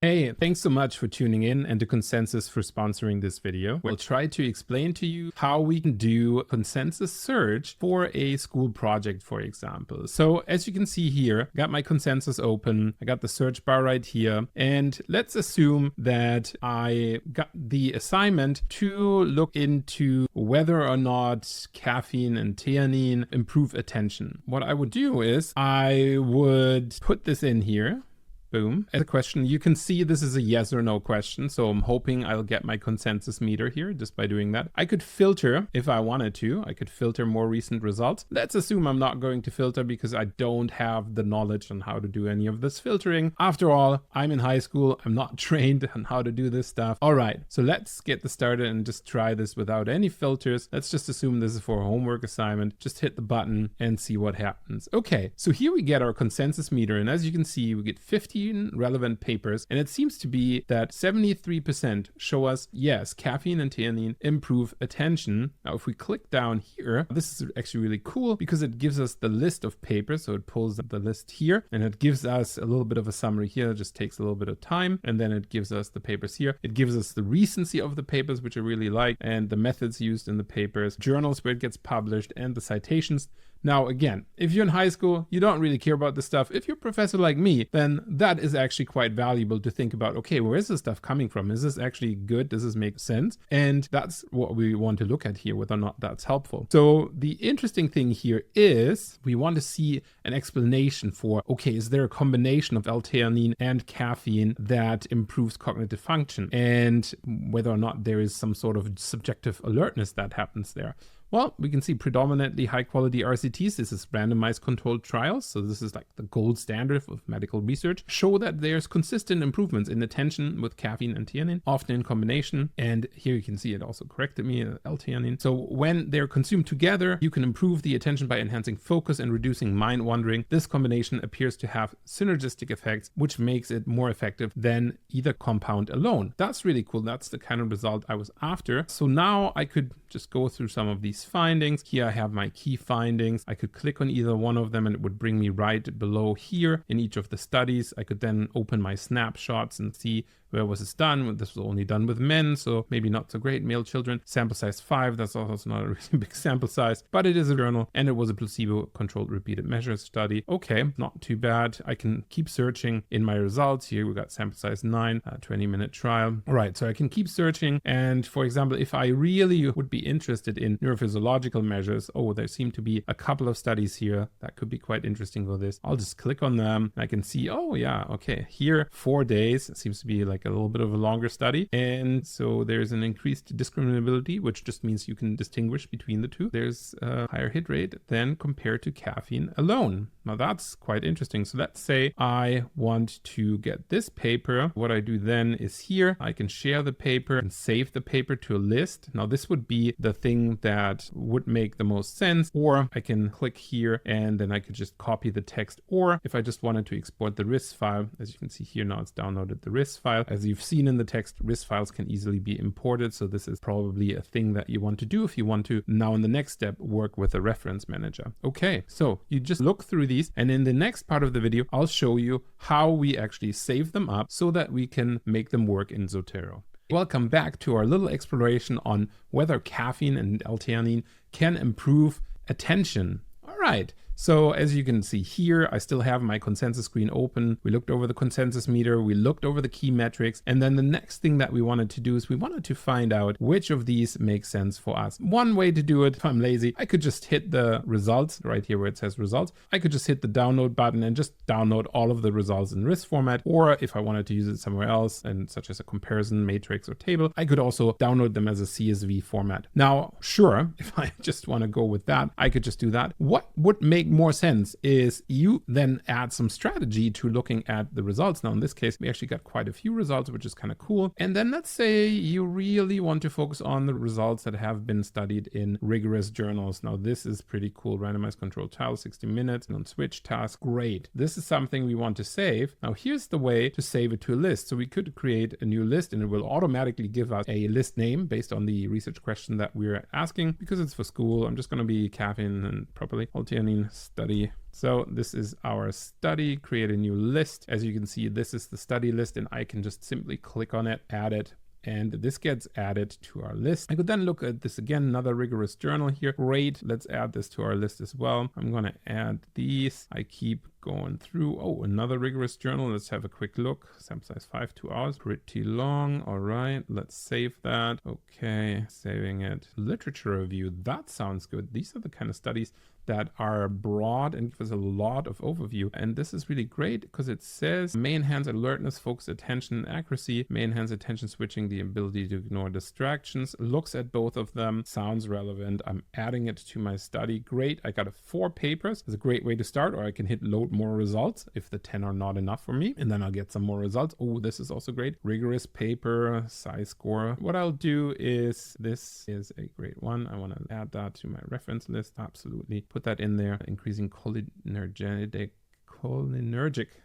Hey, thanks so much for tuning in and to Consensus for sponsoring this video. We'll try to explain to you how we can do a consensus search for a school project, for example. So as you can see here, I got my consensus open. I got the search bar right here. And let's assume that I got the assignment to look into whether or not caffeine and theanine improve attention. What I would do is I would put this in here. Boom. As a question, you can see this is a yes or no question. So I'm hoping I'll get my consensus meter here just by doing that. I could filter if I wanted to. I could filter more recent results. Let's assume I'm not going to filter because I don't have the knowledge on how to do any of this filtering. After all, I'm in high school. I'm not trained on how to do this stuff. All right, so let's get this started and just try this without any filters. Let's just assume this is for a homework assignment. Just hit the button and see what happens. Okay, so here we get our consensus meter. And as you can see, we get 15 relevant papers, and it seems to be that 73% show us, yes, caffeine and theanine improve attention. Now, if we click down here, this is actually really cool because it gives us the list of papers. So it pulls up the list here, and it gives us a little bit of a summary here. It just takes a little bit of time, and then it gives us the papers here. It gives us the recency of the papers, which I really like, and the methods used in the papers, journals where it gets published, and the citations. Now, again, if you're in high school, you don't really care about this stuff. If you're a professor like me, then that is actually quite valuable to think about, okay, where is this stuff coming from? Is this actually good? Does this make sense? And that's what we want to look at here, whether or not that's helpful. So the interesting thing here is we want to see an explanation for, okay, is there a combination of L-theanine and caffeine that improves cognitive function? And whether or not there is some sort of subjective alertness that happens there. Well, we can see predominantly high quality RCTs. This is randomized controlled trials. So this is like the gold standard of medical research. Show that there's consistent improvements in attention with caffeine and theanine, often in combination. And here you can see it also corrected me, L-theanine. So when they're consumed together, you can improve the attention by enhancing focus and reducing mind wandering. This combination appears to have synergistic effects, which makes it more effective than either compound alone. That's really cool. That's the kind of result I was after. So now I could just go through some of these findings. Here I have my key findings. I could click on either one of them and it would bring me right below here in each of the studies. I could then open my snapshots and see where was this done. This was only done with men, so maybe not so great. Male children, sample size 5. That's also not a really big sample size, but it is a journal and it was a placebo-controlled repeated measures study. Okay, not too bad. I can keep searching in my results. Here we got sample size 9, 20-minute trial. All right, so I can keep searching. And for example, if I really would be interested in neurophysiological measures, oh, there seem to be a couple of studies here that could be quite interesting for this. I'll just click on them and I can see, oh yeah, okay, here 4 days. It seems to be like a little bit of a longer study. And so there's an increased discriminability, which just means you can distinguish between the two. There's a higher hit rate than compared to caffeine alone. Now that's quite interesting. So let's say I want to get this paper. What I do then is here, I can share the paper and save the paper to a list. Now this would be the thing that would make the most sense, or I can click here and then I could just copy the text. Or if I just wanted to export the RIS file, as you can see here, now it's downloaded the RIS file. As you've seen in the text, RIS files can easily be imported. So this is probably a thing that you want to do if you want to now in the next step work with a reference manager. Okay, so you just look through these, and in the next part of the video, I'll show you how we actually save them up so that we can make them work in Zotero. Welcome back to our little exploration on whether caffeine and L-theanine can improve attention. All right. So as you can see here, I still have my consensus screen open. We looked over the consensus meter, we looked over the key metrics, and then the next thing that we wanted to do is we wanted to find out which of these makes sense for us. One way to do it, if I'm lazy, I could just hit the results right here where it says results. I could just hit the download button and just download all of the results in RIS format. Or if I wanted to use it somewhere else, and such as a comparison matrix or table, I could also download them as a CSV format. Now, sure, if I just want to go with that, I could just do that. What would make more sense is you then add some strategy to looking at the results. Now in this case, we actually got quite a few results, which is kind of cool. And then let's say you really want to focus on the results that have been studied in rigorous journals. Now this is pretty cool. Randomized controlled trial, 60 minutes, non-switch task. Great. This is something we want to save. Now here's the way to save it to a list. So we could create a new list and it will automatically give us a list name based on the research question that we're asking. Because it's for school, I'm just going to be caffeine and properly L-theanine study. So this is our study, create a new list. As you can see, this is the study list, and I can just simply click on it, add it, and this gets added to our list. I could then look at this again, another rigorous journal here. Great, let's add this to our list as well. I'm gonna add these. I keep going through. Oh, another rigorous journal. Let's have a quick look. Sample size 5, 2 hours. Pretty long. All right, let's save that. Okay, saving it. Literature review. That sounds good. These are the kind of studies that are broad and give us a lot of overview. And this is really great because it says may enhance alertness, focus, attention, and accuracy, may enhance attention switching, the ability to ignore distractions. Looks at both of them, sounds relevant. I'm adding it to my study. Great. I got 4 papers. It's a great way to start, or I can hit load more results if the 10 are not enough for me, and then I'll get some more results. Oh, this is also great. Rigorous paper, size score. What I'll do is, this is a great one. I want to add that to my reference list. Absolutely. Put that in there. Increasing cholinergic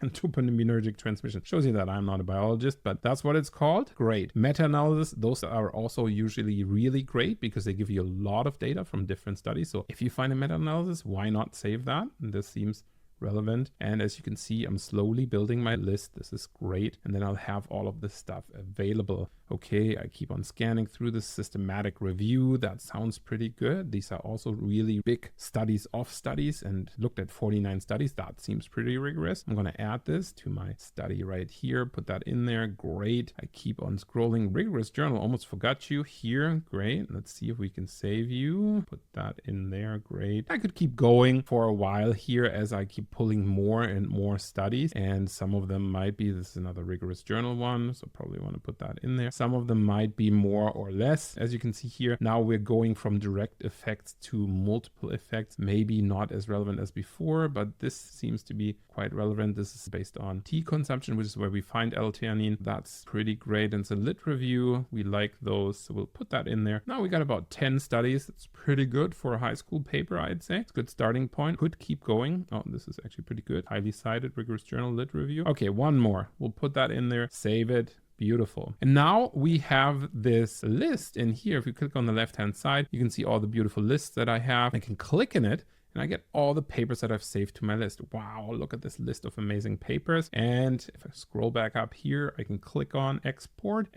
and dopaminergic transmission. Shows you that I'm not a biologist, but that's what it's called. Great. Meta-analysis, those are also usually really great because they give you a lot of data from different studies. So if you find a meta-analysis, why not save that? And this seems relevant. And as you can see, I'm slowly building my list. This is great. And then I'll have all of this stuff available. Okay, I keep on scanning through this systematic review. That sounds pretty good. These are also really big studies of studies, and looked at 49 studies. That seems pretty rigorous. I'm going to add this to my study right here, put that in there. Great. I keep on scrolling. Rigorous journal, almost forgot you here. Great. Let's see if we can save you. Put that in there. Great. I could keep going for a while here as I keep pulling more and more studies, and some of them might be, this is another rigorous journal one, so probably want to put that in there. Some of them might be more or less. As you can see here, now we're going from direct effects to multiple effects. Maybe not as relevant as before, but this seems to be quite relevant. This is based on tea consumption, which is where we find L-theanine. That's pretty great. And it's a lit review. We like those, so we'll put that in there. Now we got about 10 studies. It's pretty good for a high school paper, I'd say. It's a good starting point. Could keep going. Oh, this is actually pretty good. Highly cited, rigorous journal, lit review. Okay, one more. We'll put that in there, save it. Beautiful. And now we have this list in here. If you click on the left-hand side, you can see all the beautiful lists that I have. I can click in it and I get all the papers that I've saved to my list. Wow, look at this list of amazing papers. And if I scroll back up here, I can click on export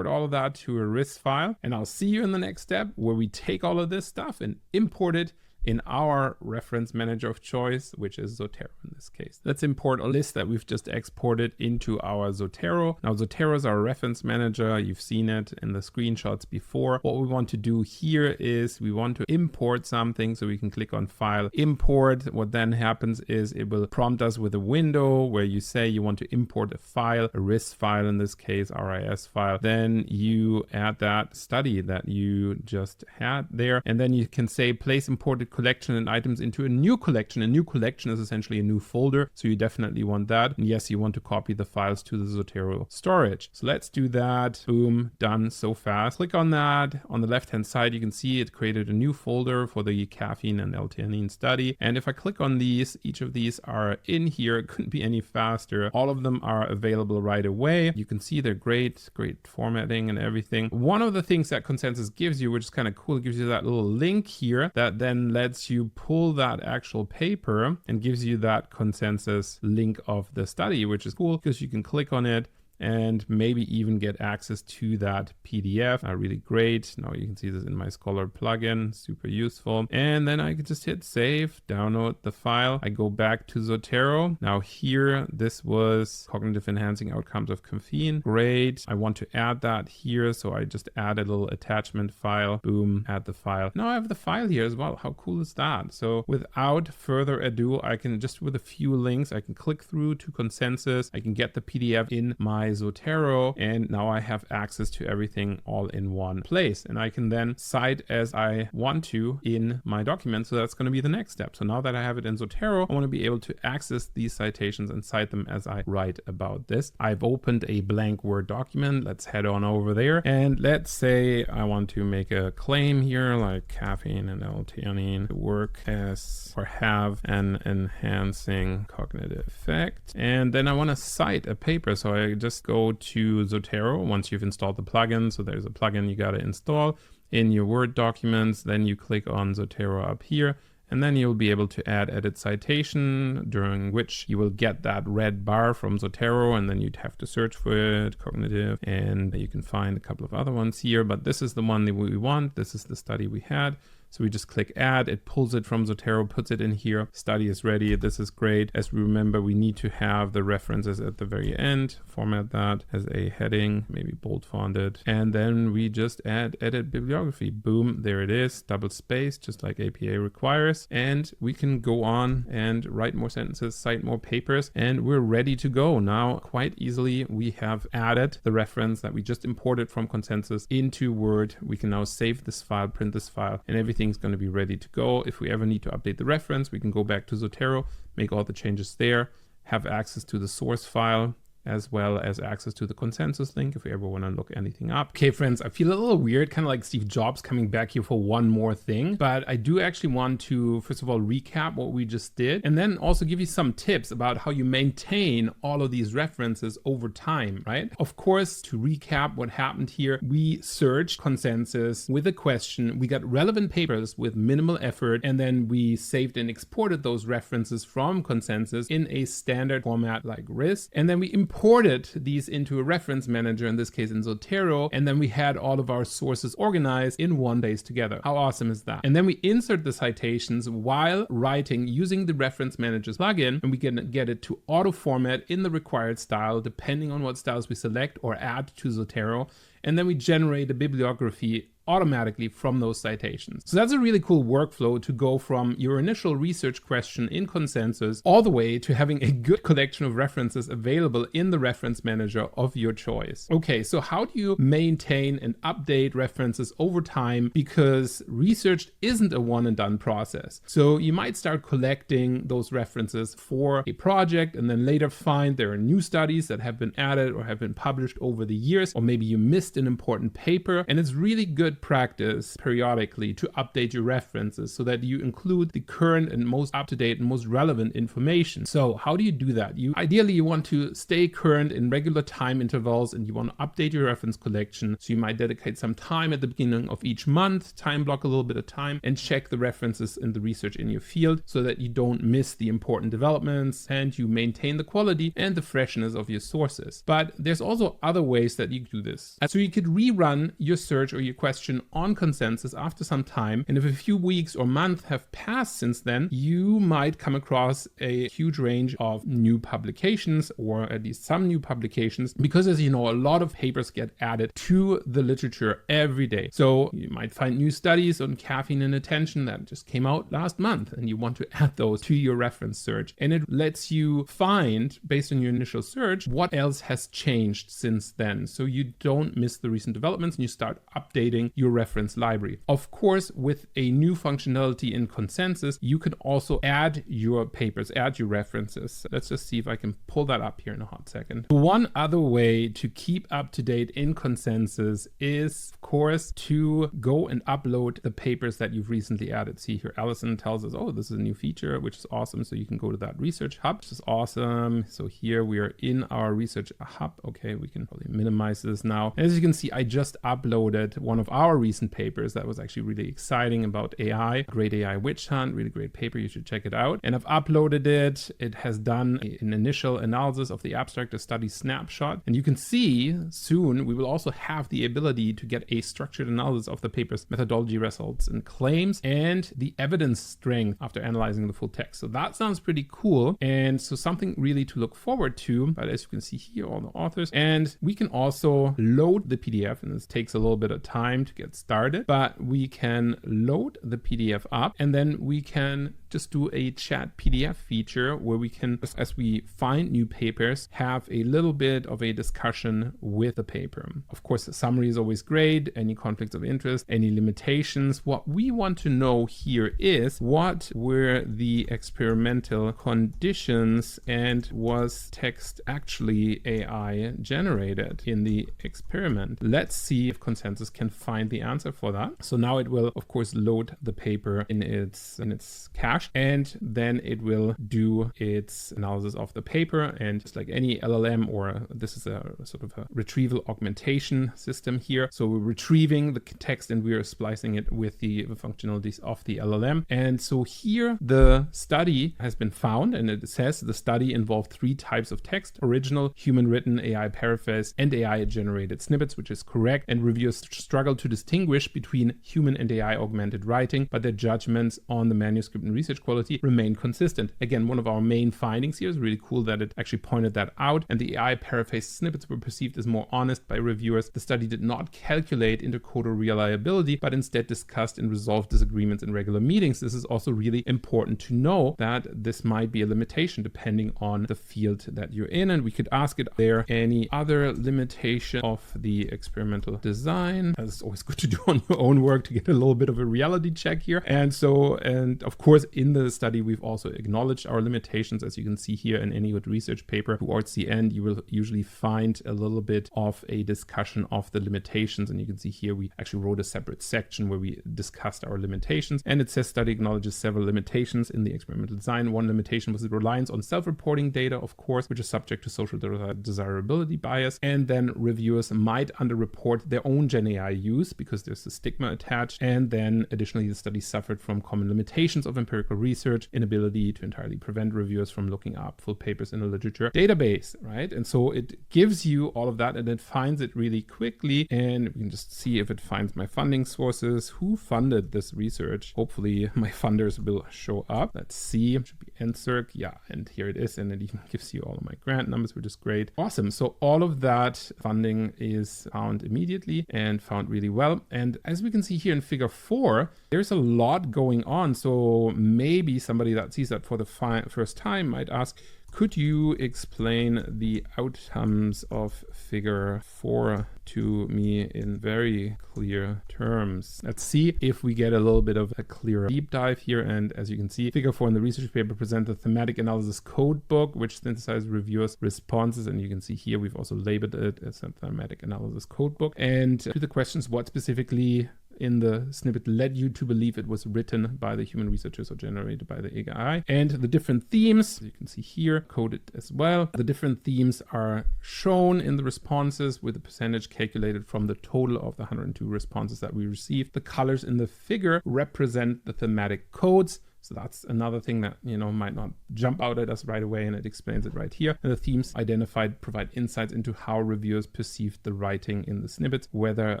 all of that to a RIS file. And I'll see you in the next step where we take all of this stuff and import it in our reference manager of choice, which is Zotero in this case. Let's import a list that we've just exported into our Zotero. Now Zotero is our reference manager. You've seen it in the screenshots before. What we want to do here is we want to import something, so we can click on file, import. What then happens is it will prompt us with a window where you say you want to import a file, a RIS file in this case, RIS file. Then you add that study that you just had there, and then you can say place imported collection and items into a new collection. A new collection is essentially a new folder, so you definitely want that. And yes, you want to copy the files to the Zotero storage. So let's do that. Boom, done so fast. Click on that. On the left-hand side, you can see it created a new folder for the caffeine and L-theanine study. And if I click on these, each of these are in here. It couldn't be any faster. All of them are available right away. You can see they're great formatting and everything. One of the things that Consensus gives you, which is kind of cool, it gives you that little link here that then lets you pull that actual paper and gives you that Consensus link of the study, which is cool because you can click on it and maybe even get access to that PDF. Really great. Now you can see this in my Scholar plugin, super useful. And then I can just hit save, download the file. I go back to Zotero. Now here, this was cognitive enhancing outcomes of caffeine. Great. I want to add that here. So I just add a little attachment file, boom, add the file. Now I have the file here as well. How cool is that? So without further ado, I can just with a few links, I can click through to Consensus. I can get the PDF in my Zotero, and now I have access to everything all in one place, and I can then cite as I want to in my document. So that's going to be the next step. So now that I have it in Zotero, I want to be able to access these citations and cite them as I write about this. I've opened a blank Word document. Let's head on over there, and let's say I want to make a claim here like caffeine and L-theanine work as or have an enhancing cognitive effect, and then I want to cite a paper. So I just go to Zotero once you've installed the plugin. So there's a plugin you got to install in your Word documents. Then you click on Zotero up here, And then you'll be able to add edit citation, during which you will get that red bar from Zotero, and then you'd have to search for it, cognitive, and you can find a couple of other ones here, but this is the one that we want. This is the study we had. So we just click add, it pulls it from Zotero, puts it in here. Study is ready. This is great. As we remember, we need to have the references at the very end. Format that as a heading, maybe bold fonted. And then we just add edit bibliography. Boom, there it is. Double space, just like APA requires. And we can go on and write more sentences, cite more papers, and we're ready to go. Now, quite easily, we have added the reference that we just imported from Consensus into Word. We can now save this file, print this file, and everything is going to be ready to go. If we ever need to update the reference, we can go back to Zotero, make all the changes there, have access to the source file, as well as access to the consensus link if we ever want to look anything up. Okay, friends, I feel a little weird, kind of like Steve Jobs coming back here for one more thing, but I do actually want to, first of all, recap what we just did, and then also give you some tips about how you maintain all of these references over time, right? Of course, to recap what happened here, we searched Consensus with a question, we got relevant papers with minimal effort, and then we saved and exported those references from Consensus in a standard format like RIS, and then we imported these into a reference manager, in this case in Zotero, and then we had all of our sources organized in one place together. How awesome is that? And then we insert the citations while writing using the reference manager's plugin, and we can get it to auto format in the required style, depending on what styles we select or add to Zotero. And then we generate a bibliography automatically from those citations. So that's a really cool workflow to go from your initial research question in Consensus all the way to having a good collection of references available in the reference manager of your choice. Okay, so how do you maintain and update references over time? Because research isn't a one and done process. So you might start collecting those references for a project and then later find there are new studies that have been added or have been published over the years, or maybe you missed an important paper, and it's really good practice periodically to update your references so that you include the current and most up-to-date and most relevant information. So how do you do that? Ideally you want to stay current in regular time intervals, and you want to update your reference collection. So you might dedicate some time at the beginning of each month, time block a little bit of time, and check the references in the research in your field so that you don't miss the important developments and you maintain the quality and the freshness of your sources. But there's also other ways that you do this. So you could rerun your search or your question on Consensus after some time, and if a few weeks or months have passed since then, you might come across a huge range of new publications, or at least some new publications, because as you know, a lot of papers get added to the literature every day. So you might find new studies on caffeine and attention that just came out last month, and you want to add those to your reference search, and it lets you find, based on your initial search, what else has changed since then, so you don't miss the recent developments and you start updating your reference library. Of course, with a new functionality in Consensus, you can also add your papers, add your references. Let's just see if I can pull that up here in a hot second. One other way to keep up to date in Consensus is, of course, to go and upload the papers that you've recently added. See here, Allison tells us, oh, this is a new feature, which is awesome. So you can go to that research hub, which is awesome. So here we are in our research hub. Okay, we can probably minimize this now. As you can see, I just uploaded one of our recent papers that was actually really exciting about AI. Great AI witch hunt, really great paper. You should check it out. And I've uploaded it. It has done an initial analysis of the abstract, a study snapshot. And you can see soon we will also have the ability to get a structured analysis of the paper's methodology, results, and claims, and the evidence strength after analyzing the full text. So that sounds pretty cool. And so something really to look forward to. But as you can see here, all the authors. And we can also load the PDF, and this takes a little bit of time to get started, but we can load the PDF up, and then we can just do a chat PDF feature where we can, as we find new papers, have a little bit of a discussion with the paper. Of course, the summary is always great, any conflicts of interest, any limitations. What we want to know here is what were the experimental conditions, and was text actually AI generated in the experiment? Let's see if Consensus can find the answer for that. So now it will, of course, load the paper in its cache. hash, and then it will do its analysis of the paper. And just like any LLM, or this is a sort of a retrieval augmentation system here. So we're retrieving the text and we are splicing it with the functionalities of the LLM. And so here the study has been found, and it says the study involved 3 types of text: original, human written, AI paraphrase, and AI generated snippets, which is correct. And reviewers struggle to distinguish between human and AI augmented writing, but their judgments on the manuscript and research quality remain consistent. Again, one of our main findings here is really cool that it actually pointed that out, and the AI paraphrase snippets were perceived as more honest by reviewers. The study did not calculate intercoder reliability, but instead discussed and resolved disagreements in regular meetings. This is also really important to know, that this might be a limitation depending on the field that you're in. And we could ask it, are there any other limitation of the experimental design? It's always good to do on your own work to get a little bit of a reality check here. And of course, in the study, we've also acknowledged our limitations. As you can see here in any good research paper, towards the end, you will usually find a little bit of a discussion of the limitations. And you can see here, we actually wrote a separate section where we discussed our limitations. And it says study acknowledges several limitations in the experimental design. One limitation was the reliance on self-reporting data, of course, which is subject to social desirability bias. And then reviewers might underreport their own Gen AI use because there's a stigma attached. And then additionally, the study suffered from common limitations of empirical research, inability to entirely prevent reviewers from looking up full papers in a literature database, right? And so it gives you all of that, and it finds it really quickly. And we can just see if it finds my funding sources. Who funded this research? Hopefully my funders will show up. Let's see, it should be NSERC. Yeah, and here it is. And it even gives you all of my grant numbers, which is great. Awesome. So all of that funding is found immediately and found really well. And as we can see here in figure 4, there's a lot going on. So maybe somebody that sees that for the first time might ask, could you explain the outcomes of figure 4 to me in very clear terms? Let's see if we get a little bit of a clearer deep dive here. And as you can see, figure 4 in the research paper presents a thematic analysis code book, which synthesizes reviewers' responses. And you can see here, we've also labeled it as a thematic analysis code book. And to the questions, what specifically in the snippet led you to believe it was written by the human researchers or generated by the AI, and the different themes, you can see here, coded as well. The different themes are shown in the responses with the percentage calculated from the total of the 102 responses that we received. The colors in the figure represent the thematic codes. So that's another thing that, might not jump out at us right away, and it explains it right here. And the themes identified provide insights into how reviewers perceived the writing in the snippets, whether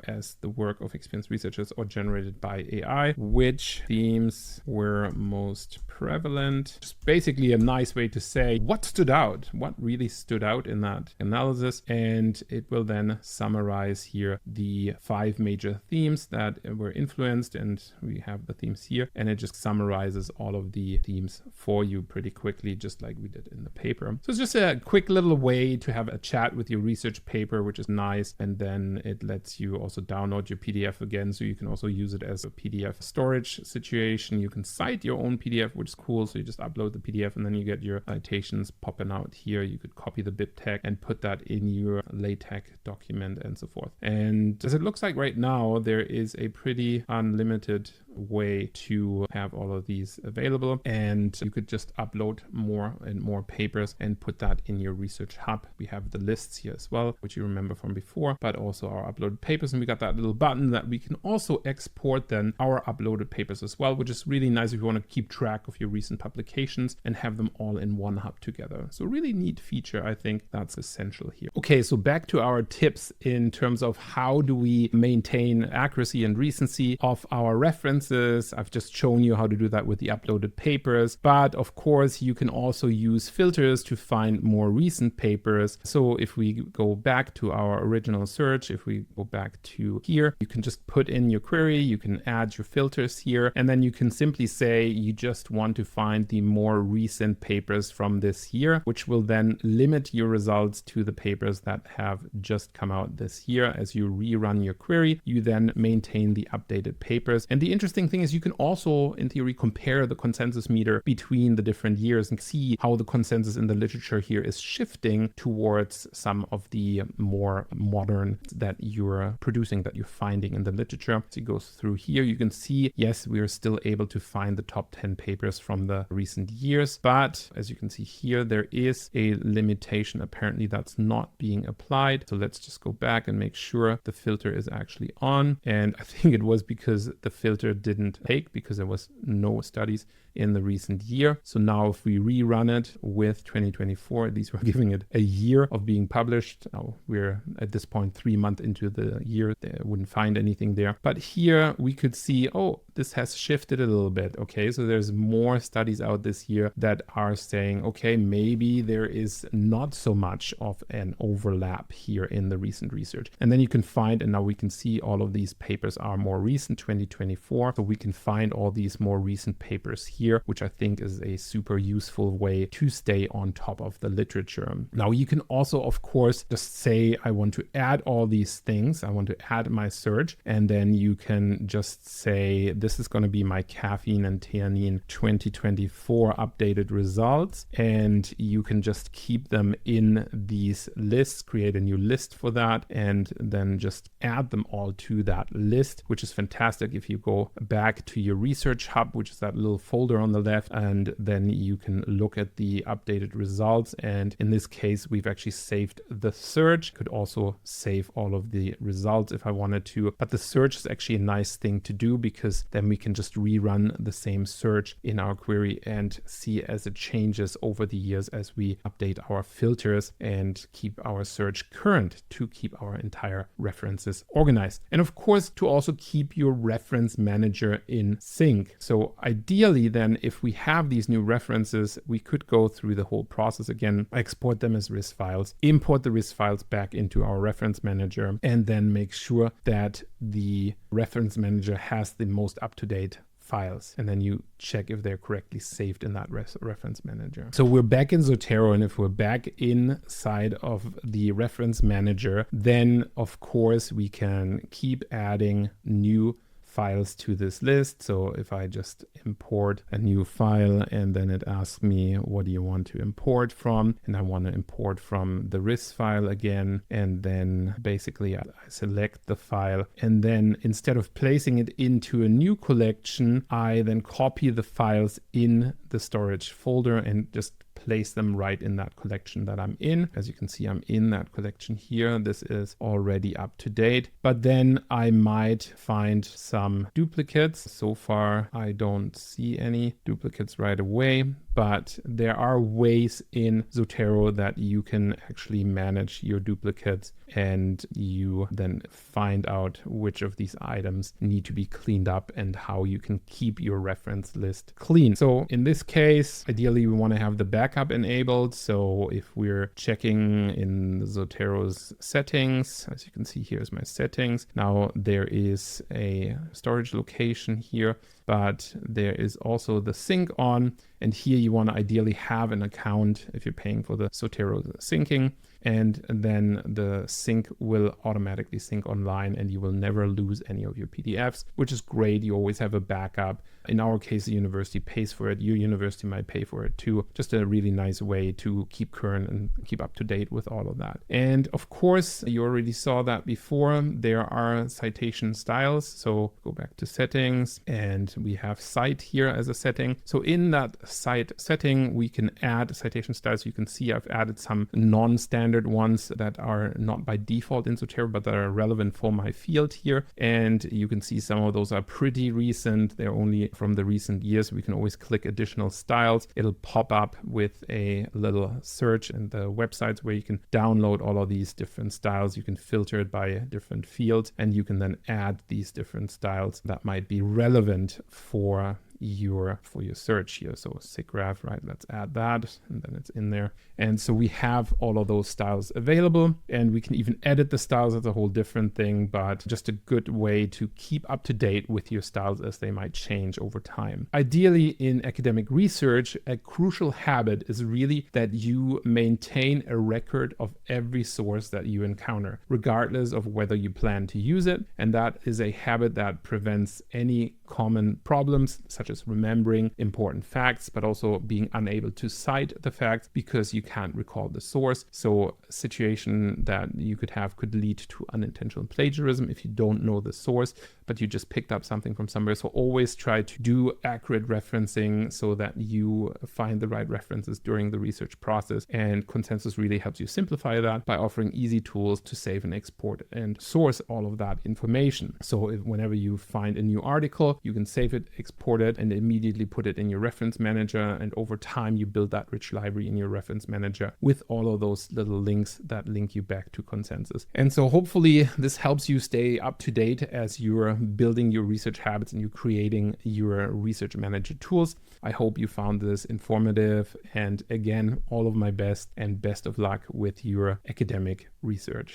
as the work of experienced researchers or generated by AI. Which themes were most prevalent? Just basically a nice way to say what stood out, what really stood out in that analysis. And it will then summarize here the 5 major themes that were influenced, and we have the themes here, and it just summarizes all of the themes for you pretty quickly, just like we did in the paper. So it's just a quick little way to have a chat with your research paper, which is nice. And then it lets you also download your PDF again, so you can also use it as a PDF storage situation. You can cite your own PDF, which is cool. So you just upload the PDF and then you get your citations popping out here. You could copy the BibTeX and put that in your LaTeX document and so forth. And as it looks like right now, there is a pretty unlimited way to have all of these available, and you could just upload more and more papers and put that in your research hub. We have the lists here as well, which you remember from before, but also our uploaded papers. And we got that little button that we can also export then our uploaded papers as well, which is really nice if you want to keep track of your recent publications and have them all in one hub together. So really neat feature. I think that's essential here. Okay, so back to our tips in terms of how do we maintain accuracy and recency of our references. I've just shown you how to do that with the uploaded papers, but of course you can also use filters to find more recent papers. So if we go back to our original search, if we go back to here, you can just put in your query, you can add your filters here, and then you can simply say you just want to find the more recent papers from this year, which will then limit your results to the papers that have just come out this year. As you rerun your query, you then maintain the updated papers. And the interesting interesting thing is you can also, in theory, compare the consensus meter between the different years and see how the consensus in the literature here is shifting towards some of the more modern that you're producing, that you're finding in the literature. So it goes through here. You can see, yes, we are still able to find the top 10 papers from the recent years. But as you can see here, there is a limitation. Apparently that's not being applied. So let's just go back and make sure the filter is actually on. And I think it was because the filter didn't take, because there was no studies in the recent year. So now if we rerun it with 2024, at least we're giving it a year of being published. Now we're at this point 3 months into the year. They wouldn't find anything there. But here we could see, oh, this has shifted a little bit. Okay, so there's more studies out this year that are saying, okay, maybe there is not so much of an overlap here in the recent research. And then you can find, and now we can see all of these papers are more recent, 2024. So we can find all these more recent papers here, which I think is a super useful way to stay on top of the literature. Now you can also, of course, just say, I want to add all these things. I want to add my search. And then you can just say, this is going to be my caffeine and theanine 2024 updated results. And you can just keep them in these lists, create a new list for that, and then just add them all to that list, which is fantastic. If you go back to your research hub, which is that little folder on the left, and then you can look at the updated results. And in this case, we've actually saved the search. Could also save all of the results if I wanted to, but the search is actually a nice thing to do, because then we can just rerun the same search in our query and see as it changes over the years as we update our filters and keep our search current to keep our entire references organized. And of course, to also keep your reference manager in sync. So ideally then, if we have these new references, we could go through the whole process again, export them as RIS files, import the RIS files back into our reference manager, and then make sure that the reference manager has the most up-to-date files, and then you check if they're correctly saved in that reference manager. So we're back in Zotero, and if we're back inside of the reference manager, then of course we can keep adding new files to this list. So if I just import a new file, and then it asks me, what do you want to import from? And I want to import from the RIS file again. And then basically I select the file, and then instead of placing it into a new collection, I then copy the files in the storage folder and just place them right in that collection that I'm in. As you can see, I'm in that collection here. This is already up to date, but then I might find some duplicates. So far, I don't see any duplicates right away, but there are ways in Zotero that you can actually manage your duplicates, and you then find out which of these items need to be cleaned up and how you can keep your reference list clean. So in this case, ideally we want to have the backup enabled. So if we're checking in Zotero's settings, as you can see, here's my settings. Now there is a storage location here, but there is also the sync on, and here you want to ideally have an account if you're paying for the Zotero syncing, and then the sync will automatically sync online, and you will never lose any of your PDFs, which is great. You always have a backup. In our case, the university pays for it. Your university might pay for it too. Just a really nice way to keep current and keep up to date with all of that. And of course, you already saw that before. There are citation styles. So go back to settings, and we have cite here as a setting. So in that cite setting, we can add citation styles. You can see I've added some non-standard ones that are not by default in Zotero, but that are relevant for my field here. And you can see some of those are pretty recent. They're only from the recent years. We can always click additional styles. It'll pop up with a little search in the websites where you can download all of these different styles. You can filter it by different fields, and you can then add these different styles that might be relevant for for your search here. So SIGGRAPH, right? Let's add that, and then it's in there. And so we have all of those styles available, and we can even edit the styles. That's a whole different thing, but just a good way to keep up to date with your styles as they might change over time. Ideally, in academic research, a crucial habit is really that you maintain a record of every source that you encounter, regardless of whether you plan to use it. And that is a habit that prevents any common problems, such as remembering important facts, but also being unable to cite the facts because you can't recall the source. So a situation that you could have could lead to unintentional plagiarism if you don't know the source, but you just picked up something from somewhere. So always try to do accurate referencing so that you find the right references during the research process. And Consensus really helps you simplify that by offering easy tools to save and export and source all of that information. So whenever you find a new article, you can save it, export it, and immediately put it in your reference manager. And over time, you build that rich library in your reference manager with all of those little links that link you back to Consensus. And so hopefully this helps you stay up to date as you're building your research habits and you're creating your research manager tools. I hope you found this informative. And again, all of my best and best of luck with your academic research.